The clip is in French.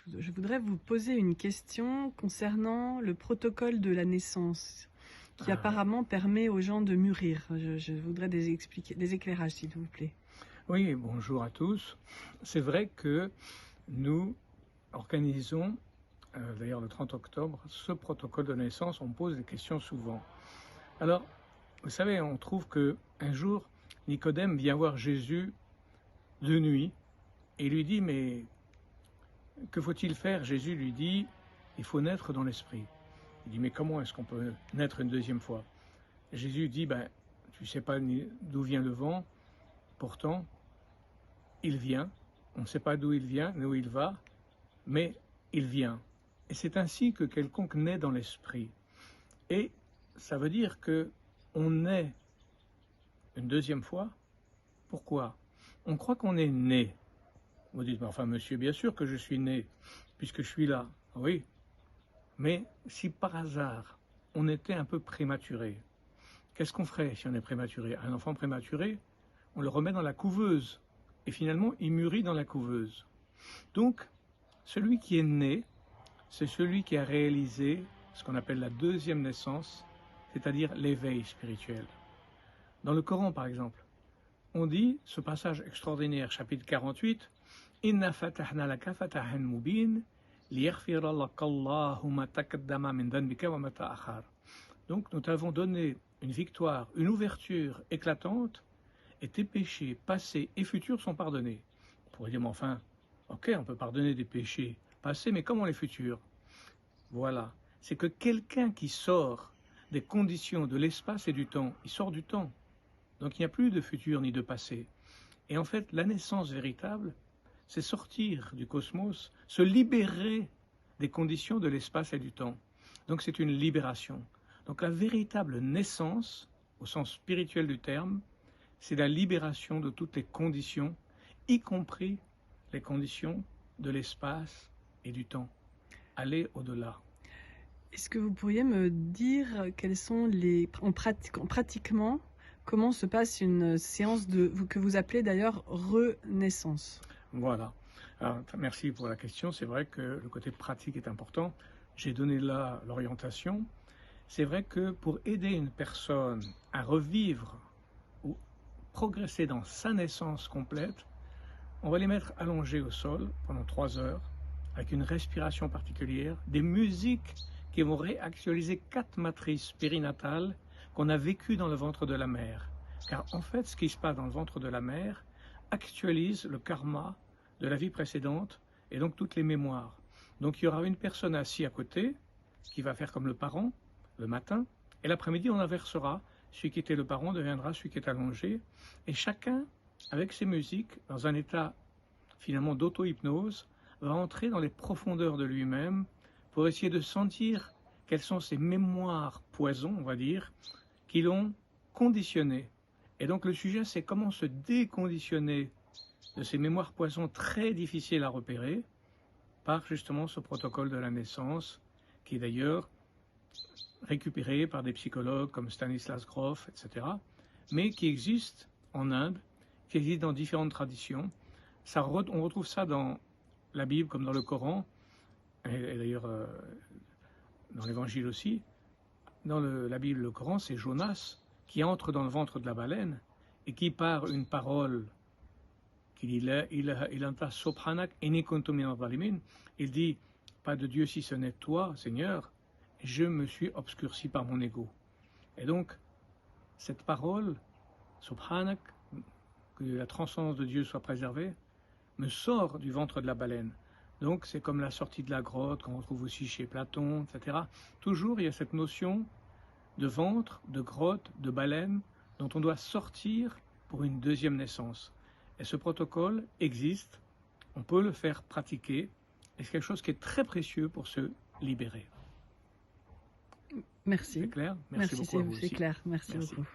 Je voudrais vous poser une question concernant le protocole de la naissance, qui Ah, apparemment permet aux gens de mûrir. Je voudrais des éclairages, s'il vous plaît. oui, bonjour à tous. C'est vrai que nous organisons, d'ailleurs le 30 octobre, ce protocole de naissance. On pose des questions souvent. Alors, vous savez, on trouve que un jour, Nicodème vient voir Jésus de nuit et lui dit, mais que faut-il faire? Jésus lui dit, il faut naître dans l'esprit. Il dit, mais comment est-ce qu'on peut naître une deuxième fois? Et Jésus dit, ben, tu ne sais pas d'où vient le vent, pourtant, il vient. On ne sait pas d'où il vient, ni où il va, mais il vient. Et c'est ainsi que quelconque naît dans l'esprit. Et ça veut dire que on naît une deuxième fois. Pourquoi? On croit qu'on est né. Vous dites, mais enfin monsieur, bien sûr que je suis né, puisque je suis là. Oui, mais si par hasard on était un peu prématuré, qu'est-ce qu'on ferait si on est prématuré? Un enfant prématuré, on le remet dans la couveuse. Et finalement, il mûrit dans la couveuse. Donc, celui qui est né, c'est celui qui a réalisé ce qu'on appelle la deuxième naissance, c'est-à-dire l'éveil spirituel. Dans le Coran, par exemple, on dit, ce passage extraordinaire, chapitre 48, Inna fatahna laka fatahan mubin, liyaghfira laka Allahu ma taqaddama min dhanbika wa ma ta'akhkhar. Donc, nous t'avons donné une victoire, une ouverture éclatante, et tes péchés passés et futurs sont pardonnés. On pourrait dire, mais enfin, ok, on peut pardonner des péchés passés, mais comment les futurs? Voilà, c'est que quelqu'un qui sort des conditions de l'espace et du temps, il sort du temps. Donc il n'y a plus de futur ni de passé. Et en fait, la naissance véritable, c'est sortir du cosmos, se libérer des conditions de l'espace et du temps. Donc c'est une libération. Donc la véritable naissance, au sens spirituel du terme, c'est la libération de toutes les conditions, y compris les conditions de l'espace et du temps. Aller au-delà. Est-ce que vous pourriez me dire quels sont pratiquement, comment se passe une séance que vous appelez d'ailleurs renaissance? Voilà. Alors, merci pour la question. C'est vrai que le côté pratique est important. J'ai donné là l'orientation. C'est vrai que pour aider une personne à revivre ou progresser dans sa naissance complète, on va les mettre allongés au sol pendant 3 heures, avec une respiration particulière, des musiques qui vont réactualiser 4 matrices périnatales qu'on a vécues dans le ventre de la mère. Car en fait, ce qui se passe dans le ventre de la mère actualise le karma de la vie précédente et donc toutes les mémoires. Donc il y aura une personne assise à côté qui va faire comme le parent le matin, et l'après-midi on inversera. Celui qui était le parent deviendra celui qui est allongé, et chacun, avec ses musiques, dans un état finalement d'auto-hypnose, va entrer dans les profondeurs de lui-même pour essayer de sentir quelles sont ces mémoires poison, on va dire, qui l'ont conditionné. Et donc le sujet, c'est comment se déconditionner de ces mémoires poison très difficiles à repérer par justement ce protocole de la naissance, qui est d'ailleurs récupéré par des psychologues comme Stanislas Grof, etc., mais qui existe en Inde, qui existe dans différentes traditions. On retrouve ça dans la Bible comme dans le Coran, et d'ailleurs dans l'Évangile aussi. Dans la Bible, le Coran, c'est Jonas qui entre dans le ventre de la baleine et qui par une parole qui dit il dit, pas de Dieu si ce n'est toi, Seigneur, je me suis obscurci par mon ego. Et donc, cette parole, Subhanak, que la transcendance de Dieu soit préservée, me sort du ventre de la baleine. Donc, c'est comme la sortie de la grotte, qu'on retrouve aussi chez Platon, etc. Toujours, il y a cette notion de ventre, de grotte, de baleine, dont on doit sortir pour une deuxième naissance. Et ce protocole existe, on peut le faire pratiquer, et c'est quelque chose qui est très précieux pour se libérer. Merci. C'est clair? Merci, beaucoup à vous c'est aussi. clair. Merci Merci. beaucoup.